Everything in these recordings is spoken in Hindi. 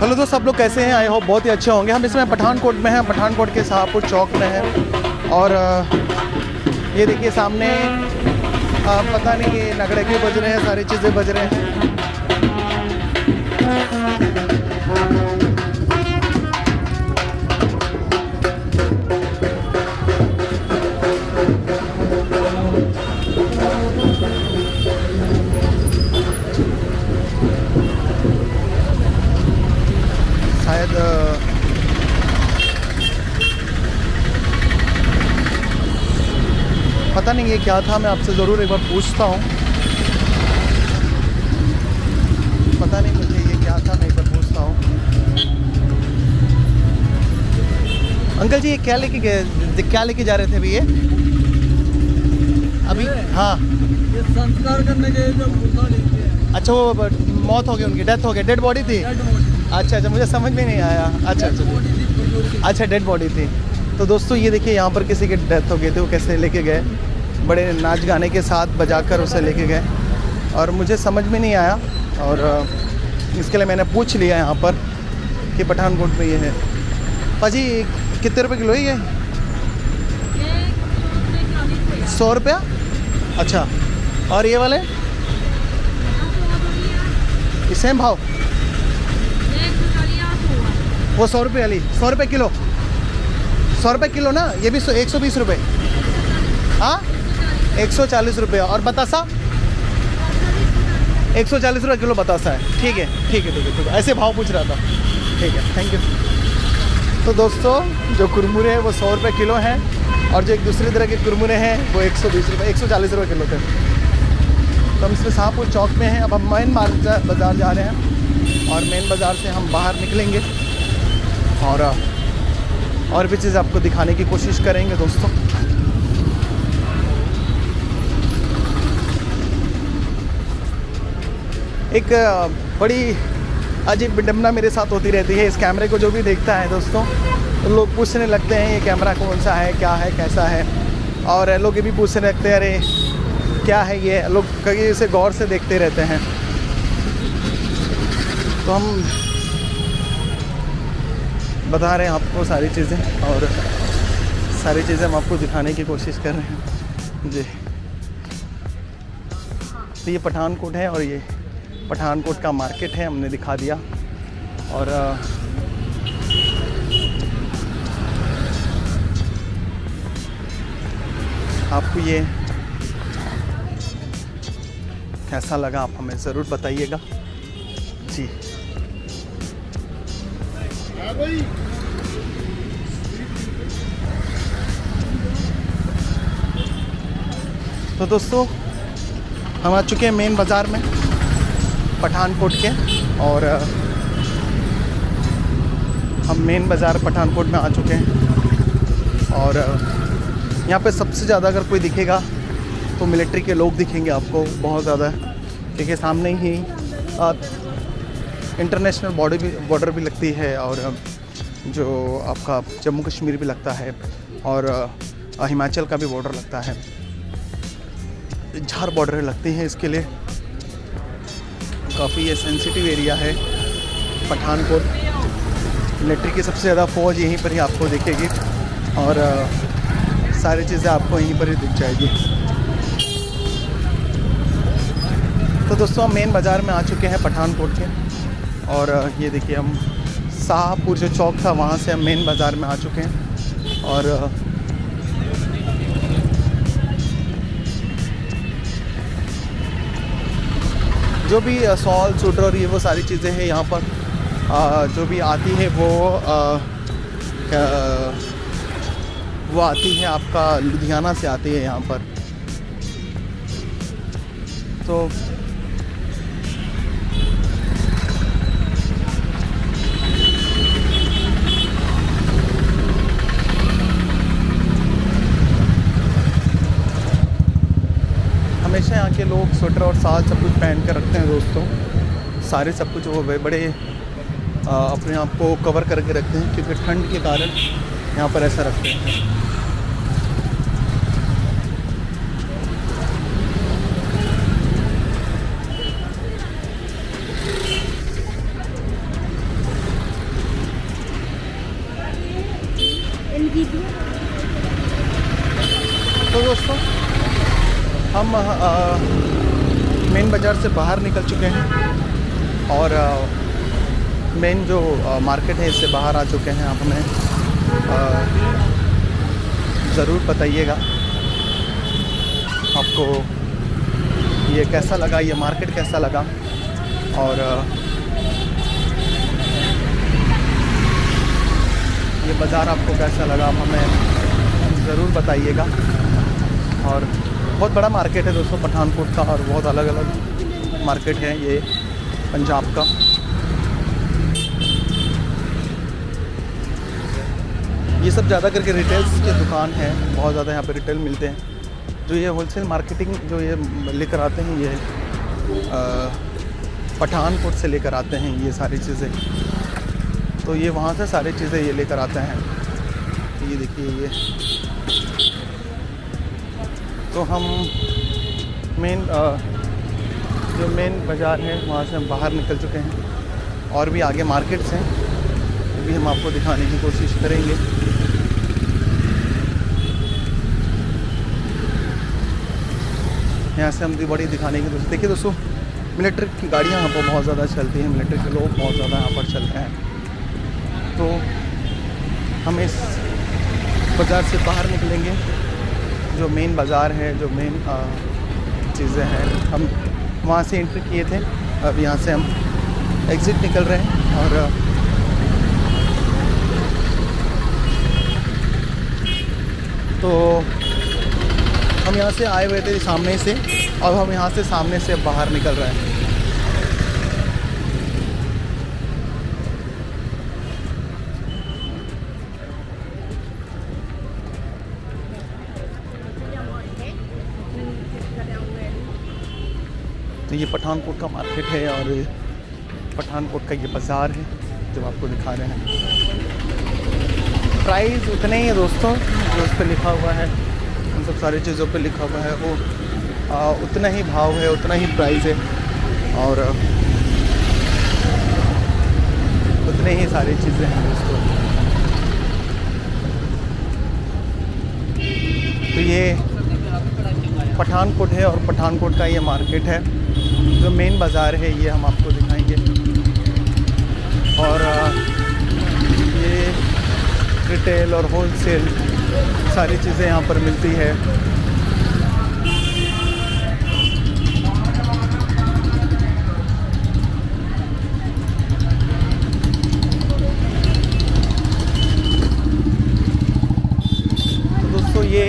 हेलो दोस्त, सब लोग कैसे हैं? आई होप बहुत ही अच्छे होंगे। हम इसमें पठानकोट में हैं, पठानकोट के शाहपुर चौक में हैं। और ये देखिए सामने पता नहीं ये नगड़े क्यों बज रहे हैं, सारी चीज़ें बज रहे हैं। शायद पता नहीं ये क्या था, मैं आपसे ज़रूर एक बार पूछता हूँ। पता नहीं मुझे ये क्या था, मैं एक बार पूछता हूँ। अंकल जी ये क्या लेके गए, क्या लेके जा रहे थे अभी ये? अभी हाँ, ये संस्कार करने के जो मुर्दा लेके है। अच्छा वो मौत हो गई, उनकी डेथ हो गई, डेड बॉडी थी। अच्छा अच्छा, मुझे समझ में नहीं आया। अच्छा अच्छा अच्छा, डेड बॉडी थी। तो दोस्तों ये देखिए यहाँ पर किसी की डेथ हो गई थी, वो कैसे लेके गए, बड़े नाच गाने के साथ बजाकर उसे लेके गए और मुझे समझ में नहीं आया। और इसके लिए मैंने पूछ लिया यहाँ पर कि पठानकोट में ये है। पाजी कितने रुपए किलो है ये? 100 रुपया। अच्छा, और ये वाले सेम भाव? वो 100 रुपये वाली, 100 रुपये किलो, 100 रुपये किलो ना? ये भी 120 रुपये। हाँ 140 रुपये। और बतासा 140 रुपये किलो बतासा है। ठीक है ठीक है ठीक है ठीक है, ऐसे भाव पूछ रहा था। ठीक है, थैंक यू। तो दोस्तों जो कुरमुरे हैं वो 100 रुपये किलो हैं और जो एक दूसरी तरह के कुरमुरे हैं वो 120 रुपये 140 रुपये किलो थे। तो हम इसमें शाहपुर चौक में हैं। अब हम मेन बाज़ार जा रहे हैं और मेन बाज़ार से हम बाहर निकलेंगे और भी चीज़ आपको दिखाने की कोशिश करेंगे दोस्तों। एक बड़ी अजीब विडंबना मेरे साथ होती रहती है। इस कैमरे को जो भी देखता है दोस्तों, तो लोग पूछने लगते हैं ये कैमरा कौन सा है, क्या है, कैसा है। और लोग ये भी पूछने लगते हैं अरे क्या है ये। लोग कहीं इसे गौर से देखते रहते हैं। तो हम बता रहे हैं आपको सारी चीज़ें और सारी चीज़ें हम आपको दिखाने की कोशिश कर रहे हैं जी। तो ये पठानकोट है और ये पठानकोट का मार्केट है, हमने दिखा दिया। और आपको ये कैसा लगा आप हमें ज़रूर बताइएगा जी। तो दोस्तों हम आ चुके हैं मेन बाज़ार में पठानकोट के। और हम मेन बाज़ार पठानकोट में आ चुके हैं। और यहाँ पे सबसे ज़्यादा अगर कोई दिखेगा तो मिलिट्री के लोग दिखेंगे आपको बहुत ज़्यादा, क्योंकि सामने ही इंटरनेशनल बॉर्डर भी लगती है और जो आपका जम्मू कश्मीर भी लगता है और हिमाचल का भी बॉर्डर लगता है। 4 बॉर्डर लगती हैं। इसके लिए काफ़ी ये सेंसिटिव एरिया है पठानकोट। मिलिट्री की सबसे ज़्यादा फ़ौज यहीं पर ही आपको दिखेगी और सारी चीज़ें आपको यहीं पर ही दिख जाएगी। तो दोस्तों हम मेन बाज़ार में आ चुके हैं पठानकोट के। और ये देखिए हम शाहपुर जो चौक था वहाँ से हम मेन बाज़ार में आ चुके हैं। और जो भी शॉल सूटर और ये वो सारी चीज़ें हैं यहाँ पर जो भी आती है वो आती है आपका लुधियाना से आती है यहाँ पर। तो हमेशा यहाँ के लोग स्वेटर और साल सब कुछ पहन कर रखते हैं दोस्तों। सारे सब कुछ वो बड़े अपने आप को कवर करके रखते हैं, क्योंकि ठंड के कारण यहाँ पर ऐसा रखते हैं। तो दोस्तों हम मेन बाज़ार से बाहर निकल चुके हैं और मेन जो मार्केट है इससे बाहर आ चुके हैं। आप हमें ज़रूर बताइएगा आपको ये कैसा लगा, ये मार्केट कैसा लगा, और ये बाज़ार आपको कैसा लगा, आप हमें ज़रूर बताइएगा। और बहुत बड़ा मार्केट है दोस्तों पठानकोट का, और बहुत अलग अलग मार्केट है ये पंजाब का। ये सब ज़्यादा करके रिटेल्स के दुकान है, बहुत ज़्यादा यहाँ पे रिटेल मिलते हैं। जो ये होलसेल मार्केटिंग जो ये लेकर आते हैं, ये पठानकोट से लेकर आते हैं ये सारी चीज़ें। तो ये वहाँ से सारी चीज़ें ये लेकर आते हैं। ये देखिए ये, तो हम मेन जो मेन बाज़ार है वहाँ से हम बाहर निकल चुके हैं, और भी आगे मार्केट्स हैं, भी हम आपको दिखाने की कोशिश करेंगे। यहाँ से हम बड़ी दिखाने की कोशिश। देखिए दोस्तों, मिलिट्री की गाड़ियाँ यहाँ पर बहुत ज़्यादा चलती हैं, मिलिट्री के लोग बहुत ज़्यादा यहाँ पर चलते हैं। तो हम इस बाज़ार से बाहर निकलेंगे, जो मेन बाज़ार है, जो मेन चीज़ें हैं, हम वहाँ से एंट्री किए थे, अब यहाँ से हम एग्ज़िट निकल रहे हैं। और तो हम यहाँ से आए हुए थे सामने से, और हम यहाँ से सामने से बाहर निकल रहे हैं। तो ये पठानकोट का मार्केट है, और पठानकोट का ये बाज़ार है जो आपको दिखा रहे हैं। प्राइस उतने ही है दोस्तों जो उस पर लिखा हुआ है, उन सब सारी चीज़ों पे लिखा हुआ है वो उतना ही भाव है, उतना ही प्राइस है, और उतने ही सारी चीज़ें हैं दोस्तों। तो ये पठानकोट है, और पठानकोट का ये मार्केट है, जो मेन बाज़ार है ये हम आपको दिखाएंगे। और ये रिटेल और होलसेल सारी चीज़ें यहाँ पर मिलती है। तो दोस्तों ये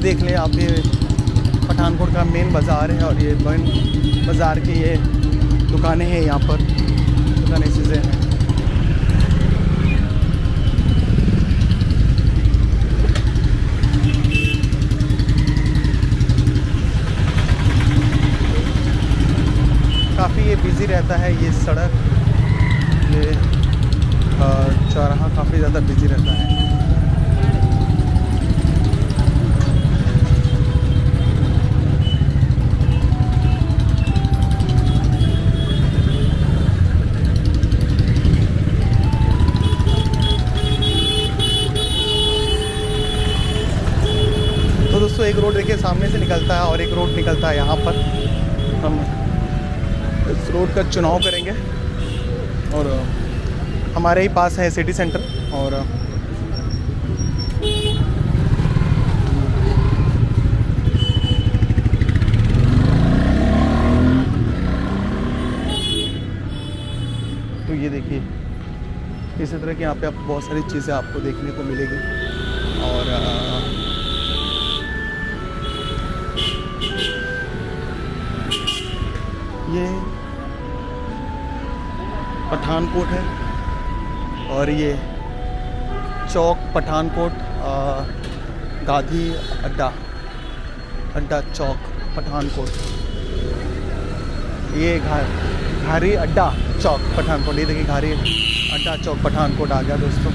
देख लें आप, ये पठानकोट का मेन बाज़ार है, और ये मेन बाज़ार की ये दुकानें हैं, यहाँ पर दुकानें चीज़ें हैं। काफ़ी ये बिज़ी रहता है ये सड़क, ये चौराहा काफ़ी ज़्यादा बिज़ी रहता है। तो दोस्तों एक रोड देखिए सामने से निकलता है, और एक रोड निकलता है यहाँ पर। हम इस रोड का चुनाव करेंगे, और हमारे ही पास है सिटी सेंटर। और तो ये देखिए इसी तरह की यहाँ पे आपको बहुत सारी चीज़ें आपको देखने को मिलेगी। और ये पठानकोट है, और ये चौक पठानकोट गांधी अड्डा चौक पठानकोट, ये घारी अड्डा चौक पठानकोट। ये देखिए घारी अड्डा चौक पठानकोट आ गया दोस्तों।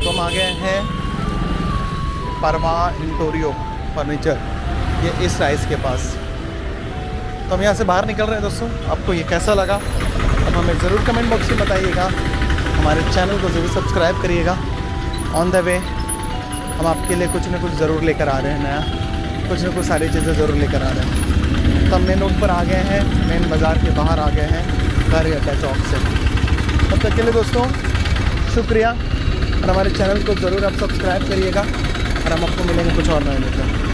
तो हम आ गए हैं परवाह इंटोरियो फर्नीचर, ये इस राइस के पास। तो हम यहाँ से बाहर निकल रहे हैं दोस्तों। आपको ये कैसा लगा आप हमें ज़रूर कमेंट बॉक्स में बताइएगा। हमारे चैनल को ज़रूर सब्सक्राइब करिएगा। ऑन द वे हम आपके लिए कुछ ना कुछ ज़रूर लेकर आ रहे हैं नया, कुछ ना कुछ सारी चीज़ें ज़रूर लेकर आ रहे हैं। तो हम मेन रोड पर आ गए हैं, मेन बाज़ार के बाहर आ गए हैं गारी अड्डा चौक से। तब तक के लिए दोस्तों शुक्रिया, और हमारे चैनल को ज़रूर आप सब्सक्राइब करिएगा, और हम आपको मिलेंगे कुछ और नए लेकर।